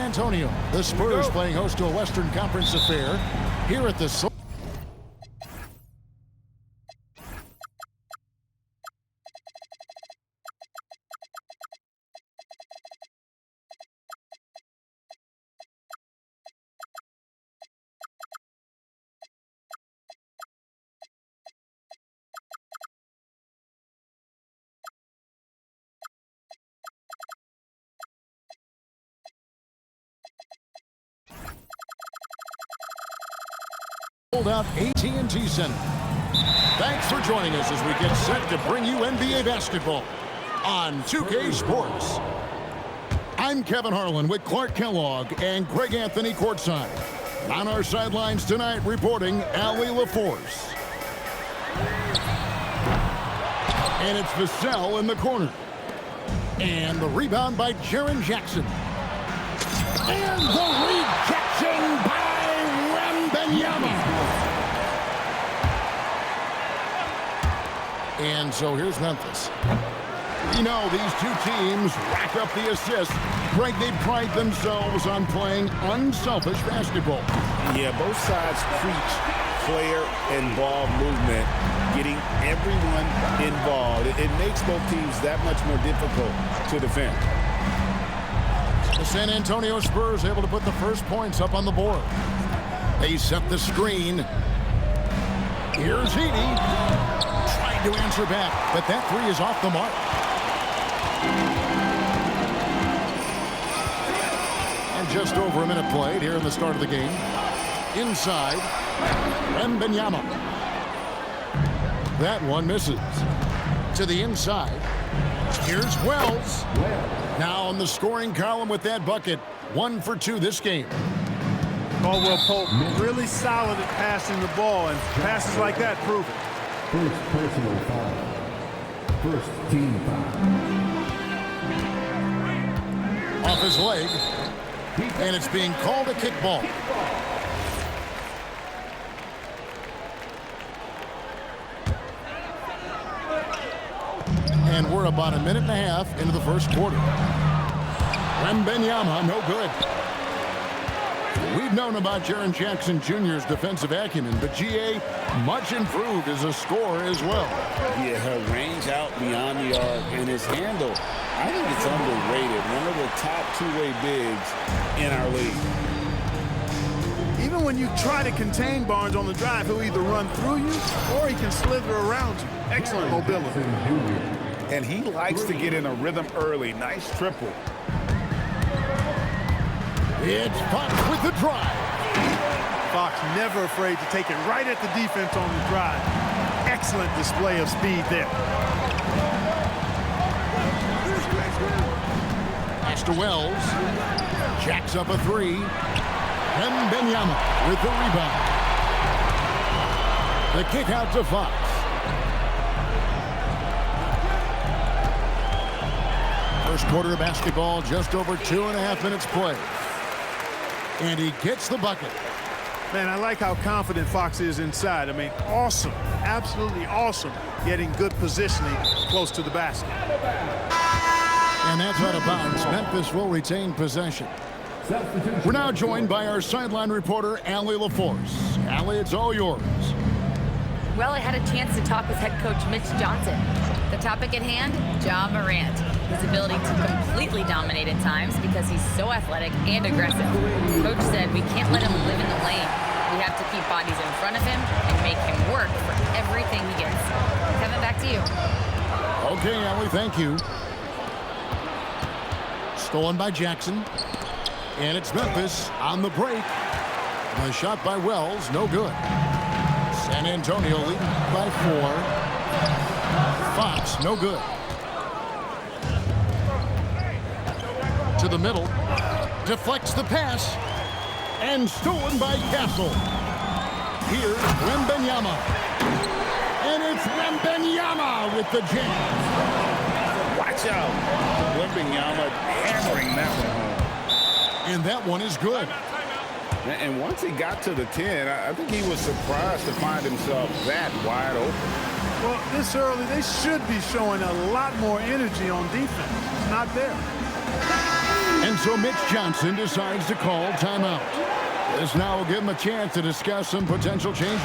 Antonio. The Spurs playing host to a Western Conference affair here at the sold-out AT&T Center. Thanks for joining us as we get set to bring you NBA basketball on 2K Sports. I'm Kevin Harlan with Clark Kellogg and Greg Anthony courtside. On our sidelines tonight, reporting Allie LaForce. And it's Vassell in the corner. And the rebound by Jaren Jackson. And the rejection by Wembanyama. And so here's Memphis. You know, these two teams rack up the assists. Greg, they pride themselves on playing unselfish basketball. Yeah, both sides preach player and ball movement, getting everyone involved. It makes both teams that much more difficult to defend. The San Antonio Spurs able to put the first points up on the board. They set the screen. Here's Edey. Trying to answer back, but that three is off the mark. And just over a minute played here in the start of the game. Inside, Wembanyama. That one misses. To the inside. Here's Wells. Now in the scoring column with that bucket. 1 for 2 this game. Caldwell Pope really solid at passing the ball, and passes like that prove it. First personal foul. First team foul. Off his leg. And it's being called a kickball. And we're about a minute and a half into the first quarter. Wembanyama, no good. We've known about Jaren Jackson Jr.'s defensive acumen, but G.A. much improved as a scorer as well. Yeah, her range out beyond the arc and his handle, I think it's underrated. One of the top two-way bigs in our league. Even when you try to contain Barnes on the drive, he'll either run through you or he can slither around you. Excellent mobility. And he likes to get in a rhythm early. Nice triple. It's Fox with the drive. Fox never afraid to take it right at the defense on the drive. Excellent display of speed there. Pass to Wells. Jacks up a three. Wembanyama with the rebound. The kick out to Fox. First quarter of basketball, just over 2.5 minutes played. And he gets the bucket. Man, I like how confident Fox is inside. I mean, awesome. Absolutely awesome. Getting good positioning close to the basket. And that's out of bounds. Memphis will retain possession. We're now joined by our sideline reporter, Allie LaForce. Allie, it's all yours. Well, I had a chance to talk with head coach Mitch Johnson. The topic at hand, Ja Morant. His ability to completely dominate at times because he's so athletic and aggressive. Coach said we can't let him live in the lane. We have to keep bodies in front of him and make him work for everything he gets. Kevin, back to you. Okay, Allie, thank you. Stolen by Jackson. And it's Memphis on the break. The shot by Wells, no good. San Antonio leading by 4. Fox, no good. To the middle. Deflects the pass. And stolen by Castle. Here's Wembanyama. And it's Wembanyama with the jam. Watch out. Wembanyama hammering that one home. And that one is good. And once he got to the 10, I think he was surprised to find himself that wide open. Well, this early, they should be showing a lot more energy on defense. It's not there. And so Mitch Johnson decides to call timeout. This now will give him a chance to discuss some potential changes.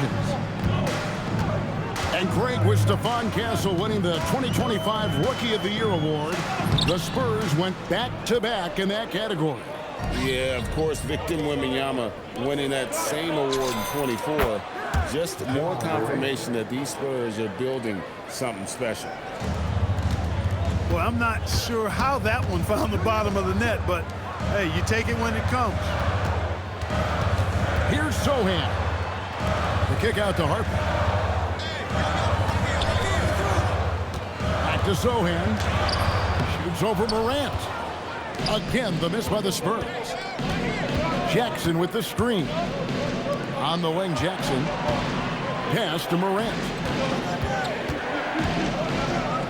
And Greg, with Stephon Castle winning the 2025 Rookie of the Year award, the Spurs went back-to-back in that category. Yeah, of course, Victor Wembanyama winning that same award in 24. Just more confirmation that these Spurs are building something special. Well, I'm not sure how that one found the bottom of the net, but, hey, you take it when it comes. Here's Sohan. The kick out to Harper. Back to Sohan. Shoots over Morant. Again, the miss by the Spurs. Jackson with the screen. On the wing, Jackson. Pass to Morant.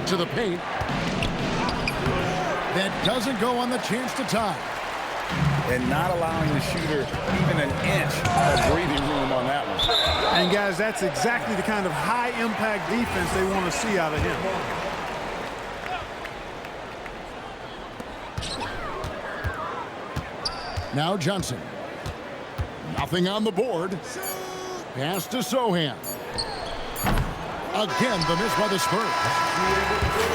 To the paint. That doesn't go on the chance to tie. And not allowing the shooter even an inch of breathing room on that one. And, guys, that's exactly the kind of high-impact defense they want to see out of him. Now Johnson. Nothing on the board. Pass to Sohan. Again, the miss by the Spurs.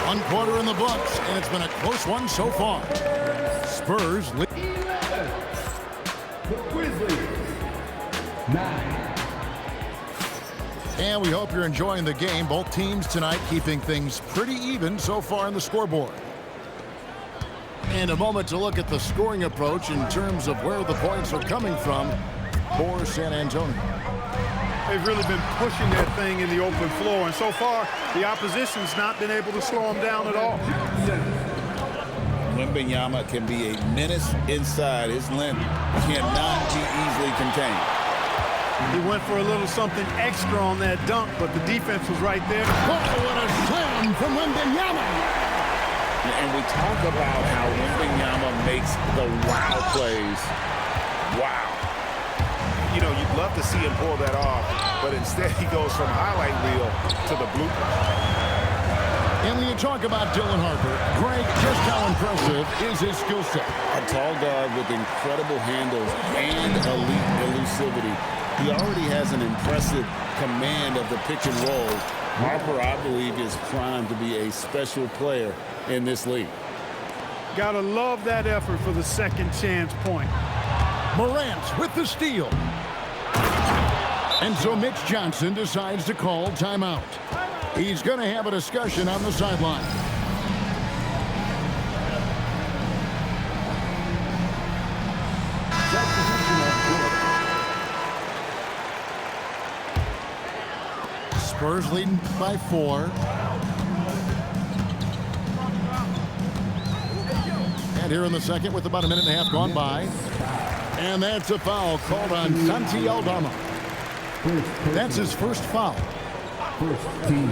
1 quarter in the books, and it's been a close one so far. Spurs lead. The Grizzlies. 9. And we hope you're enjoying the game. Both teams tonight keeping things pretty even so far on the scoreboard. And a moment to look at the scoring approach in terms of where the points are coming from for San Antonio. They've really been pushing that thing in the open floor, and so far, the opposition's not been able to slow them down at all. Wembanyama can be a menace inside. His length cannot be easily contained. He went for a little something extra on that dunk, but the defense was right there. Oh, what a slam from Wembanyama! And we talk about how Wembanyama makes the wow plays. Wow. You know, you'd love to see him pull that off, but instead he goes from highlight reel to the blooper. And when you talk about Dylan Harper, Greg, just how impressive is his skill set? A tall guard with incredible handles and elite elusivity. He already has an impressive command of the pick and roll. Harper, I believe, is primed to be a special player in this league. Gotta love that effort for the second chance point. Morant with the steal. And so Mitch Johnson decides to call timeout. He's going to have a discussion on the sideline. Spurs leading by 4. And here in the second with about a minute and a half gone by. And that's a foul called on Santi Aldama. That's his first foul. First team.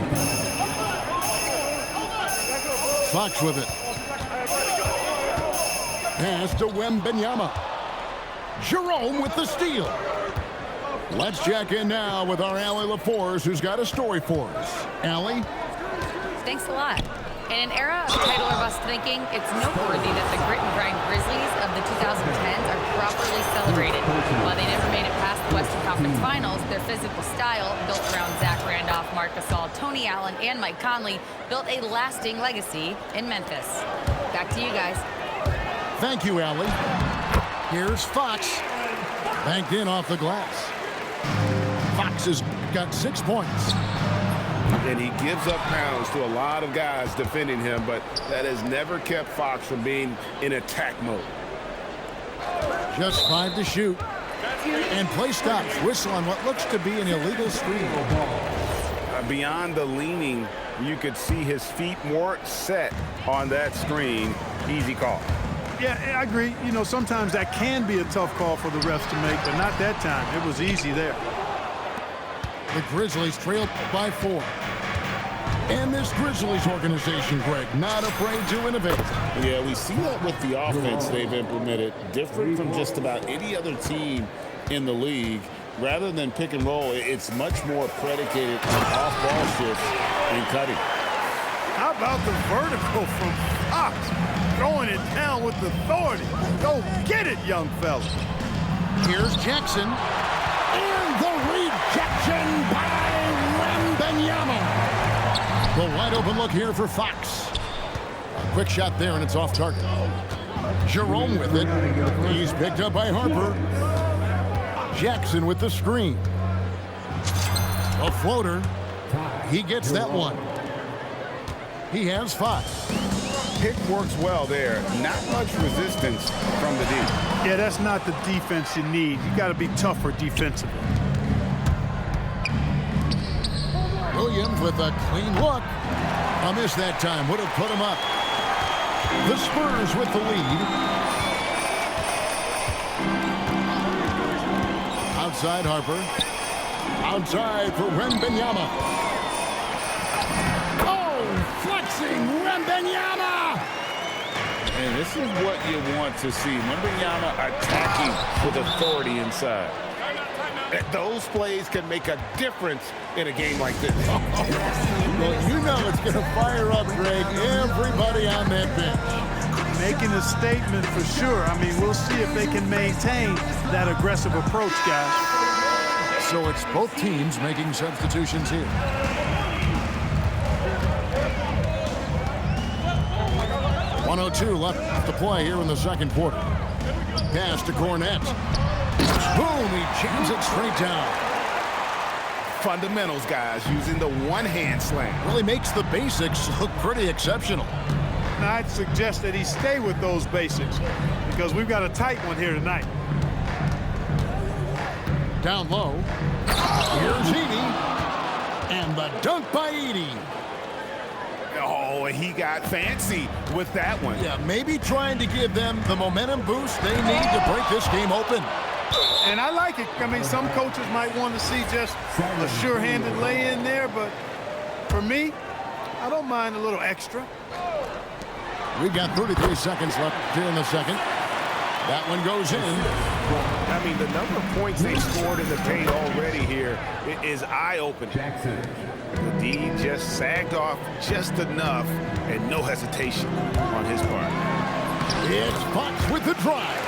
Fox with it. Pass to Wembanyama. Jerome with the steal. Let's check in now with our Allie LaForce, who's got a story for us. Allie? Thanks a lot. In an era of title or bust thinking, it's noteworthy that the grit and grind Grizzlies of the 2010s are properly celebrated. While they never made it past the Western Conference Finals, their physical style, built around Zach Randolph, Marc Gasol, Tony Allen, and Mike Conley, built a lasting legacy in Memphis. Back to you guys. Thank you, Allie. Here's Fox. Banked in off the glass. Fox has got 6 points. And he gives up pounds to a lot of guys defending him, but that has never kept Fox from being in attack mode. Just 5 to shoot. And play stops. Whistle on what looks to be an illegal screen. Beyond the leaning, you could see his feet weren't set on that screen. Easy call. Yeah, I agree. You know, sometimes that can be a tough call for the refs to make, but not that time. It was easy there. The Grizzlies trail by 4. And this Grizzlies organization, Greg, not afraid to innovate. Yeah, we see that with the offense they've implemented, different from just about any other team in the league. Rather than pick and roll, it's much more predicated on off-ball shifts and cutting. How about the vertical from Fox? throwing it down with authority. Go get it, young fella. Here's Jackson. And the rejection by Wembanyama. The wide open look here for Fox. A quick shot there, and it's off target. Jerome with it. He's picked up by Harper. Jackson with the screen. A floater. He gets that one. He has 5. Pick works well there. Not much resistance from the D. Yeah, that's not the defense you need. You got to be tougher defensively. Williams with a clean look. A miss that time. Would have put him up. The Spurs with the lead. Outside Harper. Outside for Wembanyama. Oh, flexing Wembanyama! And this is what you want to see. Wembanyama attacking with authority inside. Those plays can make a difference in a game like this. Well, you know it's going to fire up, Greg, everybody on that bench. Making a statement for sure. I mean, we'll see if they can maintain that aggressive approach, guys. So it's both teams making substitutions here. .102 left to play here in the second quarter. Pass to Cornette. Boom, he jams it straight down. Fundamentals, guys, using the one-hand slam. Really makes the basics look pretty exceptional. Now, I'd suggest that he stay with those basics because we've got a tight one here tonight. Down low. Here's Edey. And the dunk by Edey. Oh, he got fancy with that one. Yeah, maybe trying to give them the momentum boost they need to break this game open. And I like it. I mean, some coaches might want to see just a sure-handed lay-in there, but for me, I don't mind a little extra. We've got 33 seconds left here in the second. That one goes in. I mean, the number of points they scored in the paint already here is eye-opening. Jackson. The D just sagged off just enough and no hesitation on his part. It's Fox with the drive.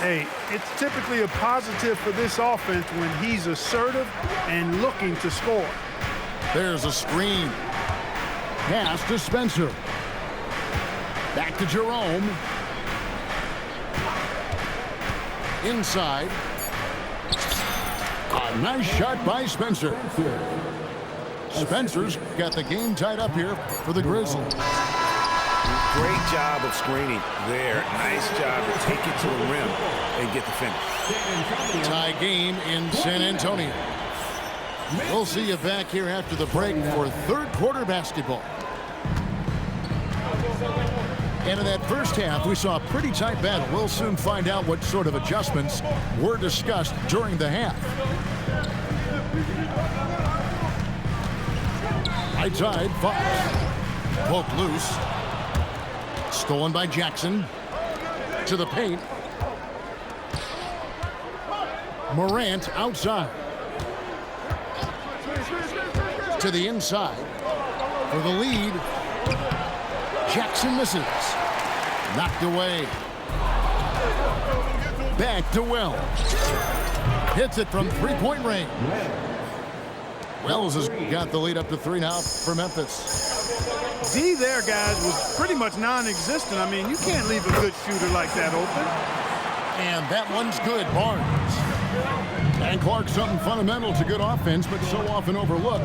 Hey, it's typically a positive for this offense when he's assertive and looking to score. There's a screen. Pass to Spencer. Back to Jerome. Inside. A nice shot by Spencer. Spencer's got the game tied up here for the Grizzlies. Great job of screening there. Nice job to take it to the rim and get the finish. Tie game in San Antonio. We'll see you back here after the break for third quarter basketball. And in that first half, we saw a pretty tight battle. We'll soon find out what sort of adjustments were discussed during the half. Right side, Fox. Poked loose. Stolen by Jackson. To the paint. Morant outside. To the inside. For the lead. Jackson misses. Knocked away. Back to Wells. Hits it from three-point range. Wells has got the lead up to 3 now for Memphis. D there, guys, was pretty much non-existent. I mean, you can't leave a good shooter like that open. And that one's good, Barnes. And Clark, something fundamental to good offense, but so often overlooked.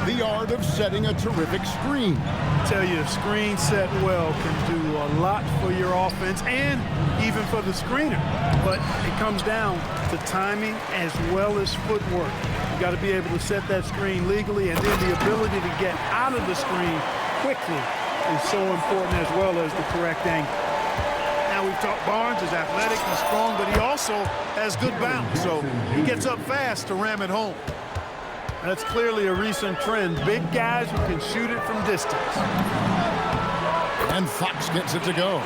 The art of setting a terrific screen. I tell you, a screen set well can do a lot for your offense and even for the screener. But it comes down to timing as well as footwork. You got to be able to set that screen legally, and then the ability to get out of the screen quickly is so important, as well as the correct angle. Now, we've talked Barnes is athletic and strong, but he also has good bounce, so he gets up fast to ram it home. That's clearly a recent trend. Big guys who can shoot it from distance. And Fox gets it to go.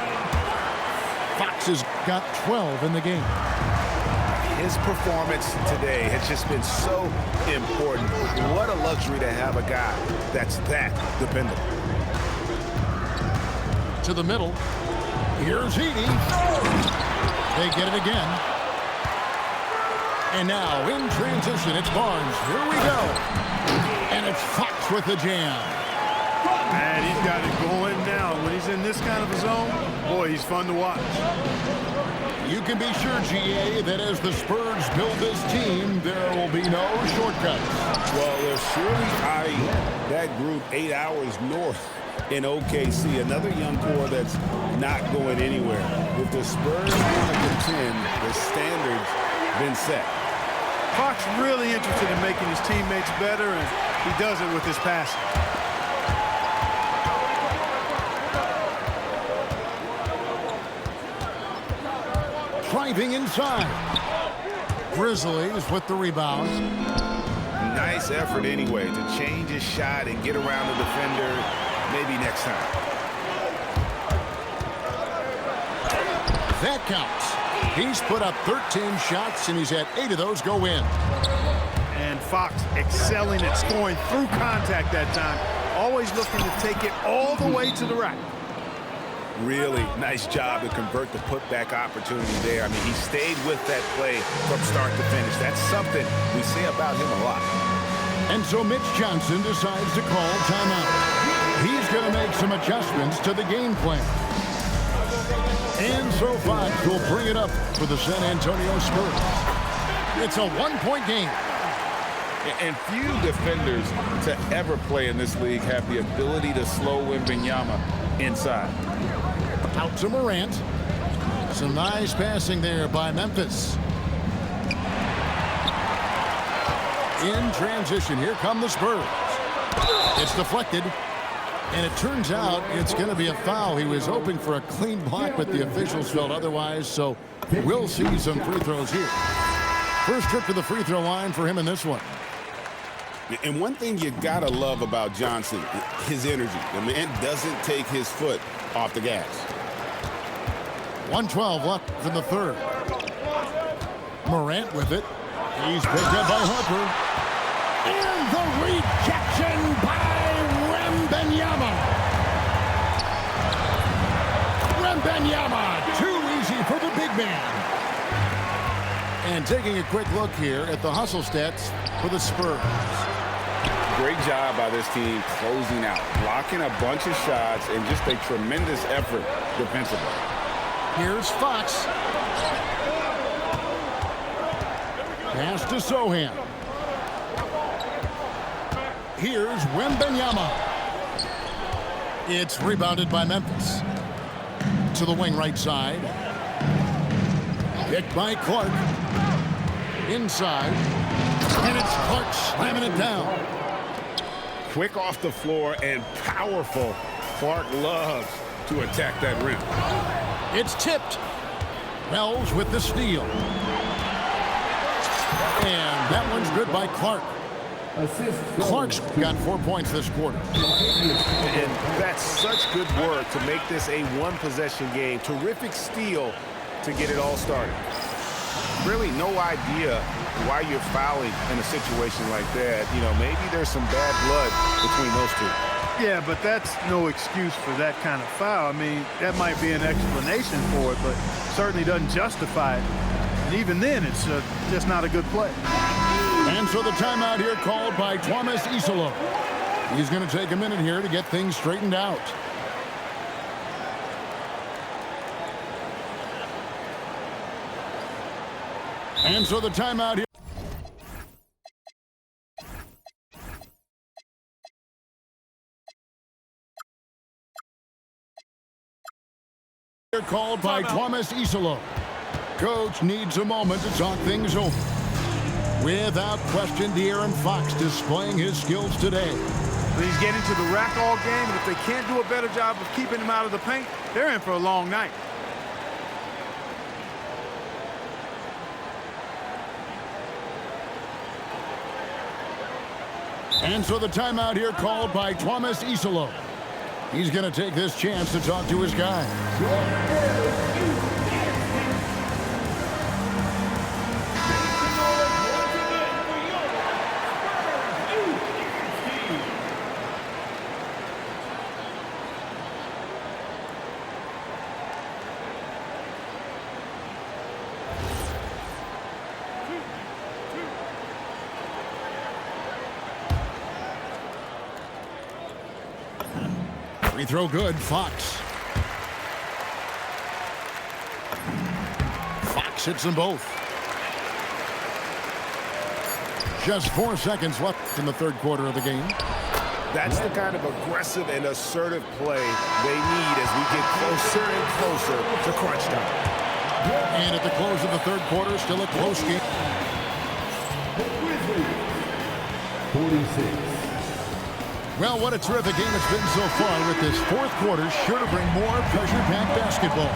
Fox has got 12 in the game. His performance today has just been so important. What a luxury to have a guy that's that dependable. to the middle. Here's Edey. They get it again. And now in transition, it's Barnes. Here we go. And it's Fox with the jam. Man, he's got it going now. When he's in this kind of a zone, boy, he's fun to watch. You can be sure, GA, that as the Spurs build this team, there will be no shortcuts. Well, they're surely eyeing that group 8 hours north in OKC. Another young core that's not going anywhere. If the Spurs want to contend, the standard's been set. Fox really interested in making his teammates better, and he does it with his passing. Driving inside. Grizzlies with the rebound. Nice effort anyway to change his shot and get around the defender maybe next time. That counts. He's put up 13 shots, and he's had 8 of those go in. And Fox excelling at scoring through contact that time. Always looking to take it all the way to the rack. Really nice job to convert the putback opportunity there. I mean, he stayed with that play from start to finish. That's something we say about him a lot. And so Mitch Johnson decides to call timeout. He's going to make some adjustments to the game plan. And so Fox will bring it up for the San Antonio Spurs. It's a one-point game. And few defenders to ever play in this league have the ability to slow Wembanyama inside. Out to Morant. Some nice passing there by Memphis. In transition, here come the Spurs. It's deflected. And it turns out it's going to be a foul. He was hoping for a clean block, but the officials felt otherwise. So we'll see some free throws here. First trip to the free throw line for him in this one. And one thing you got to love about Johnson, his energy. The man doesn't take his foot off the gas. 1:12 left in the third. Morant with it. He's picked up by Harper. And the rejection by Wembanyama. Wembanyama, too easy for the big man. And taking a quick look here at the hustle stats for the Spurs. Great job by this team closing out, blocking a bunch of shots, and just a tremendous effort defensively. Here's Fox. Pass to Sohan. Here's Wembanyama. It's rebounded by Memphis. To the wing right side. Picked by Clark. Inside. And it's Clark slamming it down. Quick off the floor and powerful. Clark loves to attack that rim. It's tipped. Wells with the steal. And that one's good by Clark. Clark's got 4 points this quarter. And that's such good work to make this a one-possession game. Terrific steal to get it all started. Really no idea why you're fouling in a situation like that. You know, maybe there's some bad blood between those two. Yeah, but that's no excuse for that kind of foul. I mean, that might be an explanation for it, but certainly doesn't justify it. And even then, it's just not a good play. And so the timeout here called by Thomas Isolo. He's going to take a minute here to get things straightened out. And so the timeout here. Called by Thomas Isolo. Coach needs a moment to talk things over. Without question, De'Aaron Fox displaying his skills today. He's getting to the rack all game, and if they can't do a better job of keeping him out of the paint, they're in for a long night. And so the timeout here called by Thomas Isolo. He's going to take this chance to talk to his guy. Free throw good, Fox. Fox hits them both. Just 4 seconds left in the third quarter of the game. That's the kind of aggressive and assertive play they need as we get closer and closer to crunch time. And at the close of the third quarter, still a close game. 46. Well, what a terrific game it's been so far, with this fourth quarter sure to bring more pressure-packed basketball.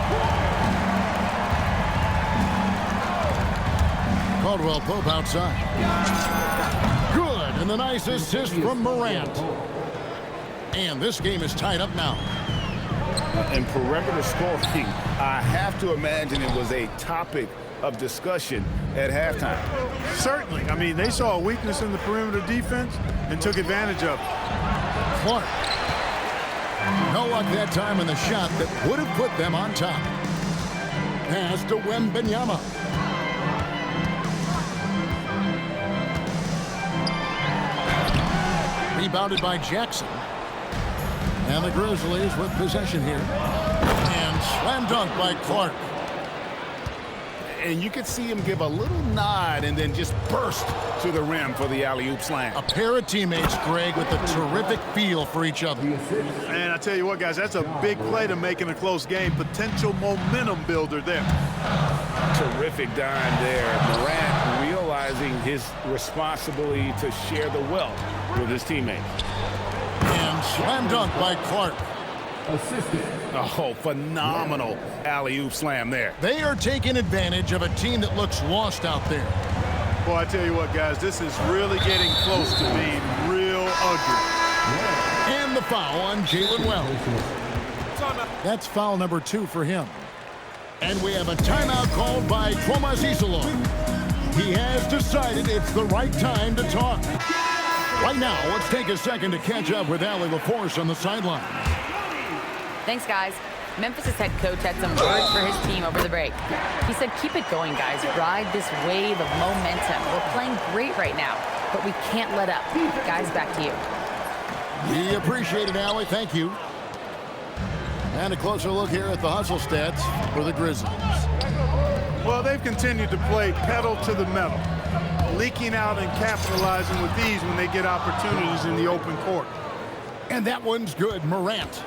Caldwell Pope outside. Good, and the nice assist from Morant. And this game is tied up now. And perimeter scoring, I have to imagine it was a topic of discussion at halftime. Certainly. I mean, they saw a weakness in the perimeter defense and took advantage of it. Clark. No luck that time in the shot that would have put them on top. Pass to Wembanyama. Rebounded by Jackson. And the Grizzlies with possession here. And slam dunk by Clark. And you could see him give a little nod and then just burst to the rim for the alley-oop slam. A pair of teammates, Greg, with a terrific feel for each other. And I tell you what, guys, that's a big play to make in a close game. Potential momentum builder there. Terrific dime there. Morant realizing his responsibility to share the wealth with his teammates. And slam dunk by Clark. Assisted. Oh, phenomenal alley-oop slam there. They are taking advantage of a team that looks lost out there. Boy, I tell you what, guys, this is really getting close to being real ugly. And the foul on Jalen Wells. That's foul number 2 for him. And we have a timeout called by Tomas Isilov. He has decided it's the right time to talk. Right now, let's take a second to catch up with Allie LaForce on the sideline. Thanks, guys. Memphis' head coach had some words for his team over the break. He said, keep it going, guys. Ride this wave of momentum. We're playing great right now, but we can't let up. Guys, back to you. We appreciate it, Allie. Thank you. And a closer look here at the hustle stats for the Grizzlies. Well, they've continued to play pedal to the metal, leaking out and capitalizing with ease when they get opportunities in the open court. And that one's good. Morant.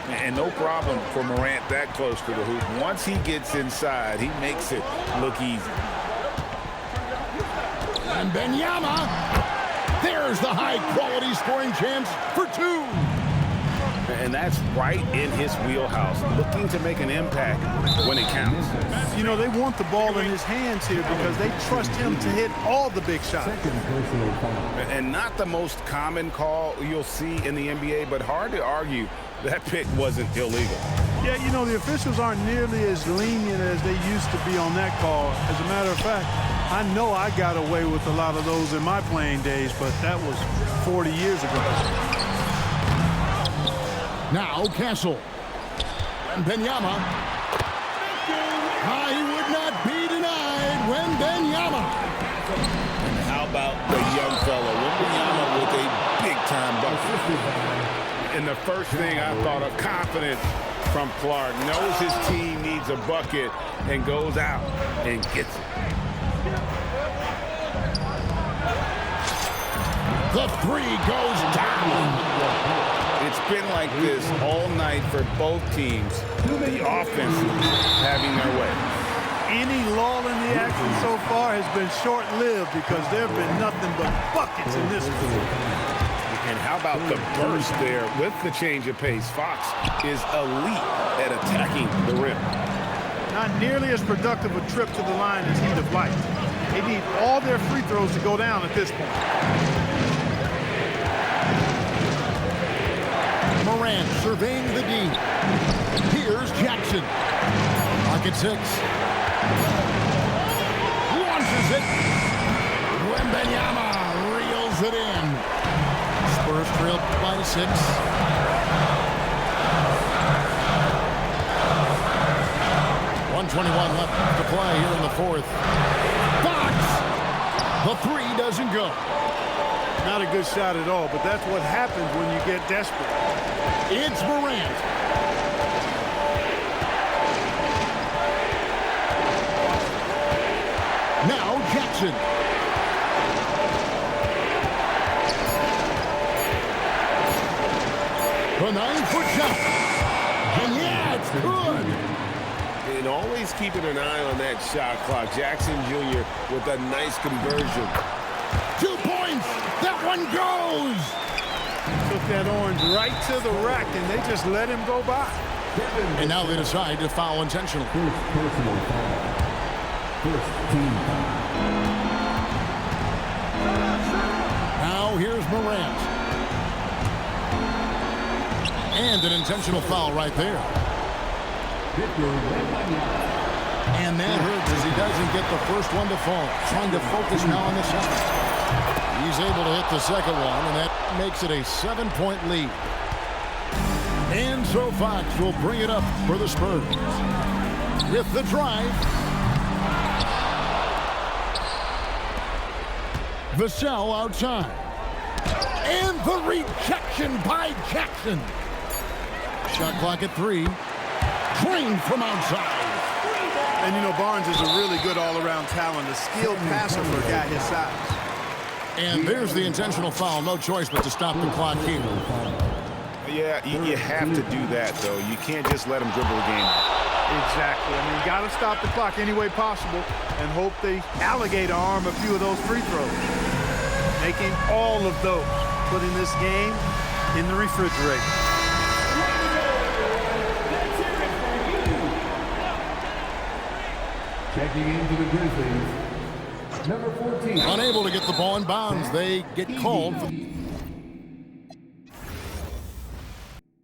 And no problem for Morant that close to the hoop. Once he gets inside, he makes it look easy. And Wembanyama. There's the high-quality scoring chance for 2. And that's right in his wheelhouse, looking to make an impact when it counts. You know, they want the ball in his hands here because they trust him to hit all the big shots. Second personal foul. And not the most common call you'll see in the NBA, but hard to argue that pick wasn't illegal. Yeah, you know, the officials aren't nearly as lenient as they used to be on that call. As a matter of fact, I know I got away with a lot of those in my playing days, but that was 40 years ago. Now Castle. Wembanyama. He would not be denied. Wembanyama. And how about the young fella, Wembanyama, with a big-time bucket. And the first thing I thought of, confidence from Clark. Knows his team needs a bucket and goes out and gets it. The 3 goes down. It's been like this all night for both teams. The offense having their way. Any lull in the action so far has been short-lived because there have been nothing but buckets in this one. And how about the burst there with the change of pace? Fox is elite at attacking the rim. Not nearly as productive a trip to the line as he'd have liked. They need all their free throws to go down at this point. Morant surveying the D. Here's Jackson. Pocket 6. Launches it. Wembanyama reels it in. Spurs trailed by 6. .121 left to play here in the fourth. Fox! The three doesn't go. Not a good shot at all, but that's what happens when you get desperate. It's Morant. Now Jackson. The 9-foot shot. And yeah, it's good. And always keeping an eye on that shot clock. Jackson Jr. with a nice conversion. 2 points. That one goes. Took that orange right to the rack, and they just let him go by. And now they decide to foul intentionally. First personal foul. First team foul. Now here's Morant. And an intentional foul right there. And that hurts as he doesn't get the first one to fall. Trying to focus now on the second. He's able to hit the second one, and that makes it a 7-point lead. And so Fox will bring it up for the Spurs. With the drive. Vassell outside. And the rejection by Jackson. Shot clock at 3. Drained from outside. And, you know, Barnes is a really good all-around talent, a skilled passer for a guy his size. And there's the intentional foul. No choice but to stop the clock here. Yeah, you have to do that, though. You can't just let him dribble the game. Exactly. I mean, you got to stop the clock any way possible and hope they alligator arm a few of those free throws. Making all of those, putting this game in the refrigerator. Checking into the Grizzlies, number 14. Unable to get the ball in bounds. They get called for